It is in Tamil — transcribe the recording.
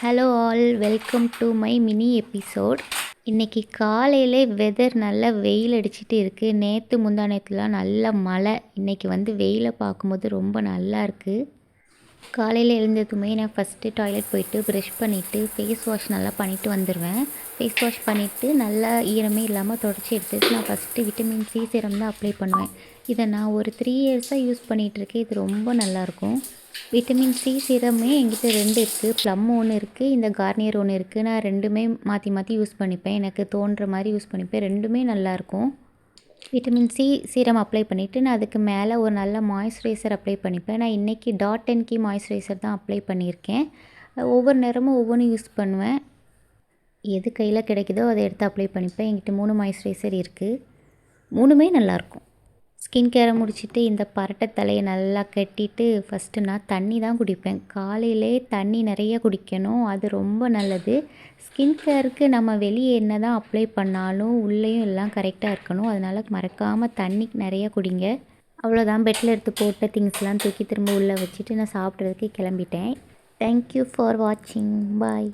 Hello all, welcome to my mini episode. இன்றைக்கி காலையிலே வெதர் நல்லா வெயில் அடிச்சிட்டு இருக்குது. நேற்று முந்தா நேற்றுலாம் நல்ல மழை. இன்றைக்கி வெயிலை பார்க்கும்போது ரொம்ப நல்லா இருக்குது. காலையில் எழுந்ததுமே நான் ஃபஸ்ட்டு டாய்லெட் போயிட்டு ப்ரஷ் பண்ணிவிட்டு ஃபேஸ் வாஷ் நல்லா பண்ணிவிட்டு வந்துடுவேன். ஃபேஸ் வாஷ் பண்ணிவிட்டு நல்லா ஈரமே இல்லாமல் தொடச்சி எடுத்துட்டு நான் ஃபஸ்ட்டு விட்டமின் சி சீரம் தான் அப்ளை பண்ணுவேன். இதை நான் ஒரு 3 இயர்ஸாக யூஸ் பண்ணிகிட்ருக்கேன். இது ரொம்ப நல்லாயிருக்கும். விட்டமின் சி சீரமே என்கிட்ட 2 இருக்குது. ப்ளம் ஒன்று இருக்குது, இந்த கார்னியர் ஒன்று இருக்குது. நான் ரெண்டுமே மாற்றி மாற்றி யூஸ் பண்ணிப்பேன். எனக்கு தோன்ற மாதிரி யூஸ் பண்ணிப்பேன். ரெண்டுமே நல்லாயிருக்கும். விட்டமின் சி சீரம் அப்ளை பண்ணிவிட்டு நான் அதுக்கு மேலே ஒரு நல்ல மாய்ஸ்சரைசர் அப்ளை பண்ணிப்பேன். நான் இன்றைக்கி டாட் அண்ட் கீ மாய்ஸ்சரைசர் தான் அப்ளை பண்ணியிருக்கேன். ஒவ்வொரு நேரமும் ஒவ்வொன்றும் யூஸ் பண்ணுவேன். எது கையில் கிடைக்குதோ அதை எடுத்து அப்ளை பண்ணிப்பேன். என்கிட்ட 3 மாய்ஸ்சரைசர் இருக்குது. 3மே நல்லாயிருக்கும். ஸ்கின் கேரை முடிச்சுட்டு இந்த பரட்டை தலையை நல்லா கட்டிட்டு ஃபஸ்ட்டு நான் தண்ணி தான் குடிப்பேன். காலையிலே தண்ணி நிறைய குடிக்கணும், அது ரொம்ப நல்லது. ஸ்கின் கேருக்கு நம்ம வெளியே என்ன தான் அப்ளை பண்ணாலும் உள்ளேயும் எல்லாம் கரெக்டாக இருக்கணும். அதனால் மறக்காமல் தண்ணி நிறைய குடிங்க. அவ்வளோதான், பெட்டில் எடுத்து போட்ட திங்ஸ்லாம் தூக்கி திரும்ப உள்ளே வச்சுட்டு நான் சாப்பிட்றதுக்கு கிளம்பிட்டேன். தேங்க்யூ ஃபார் வாட்சிங். பாய்.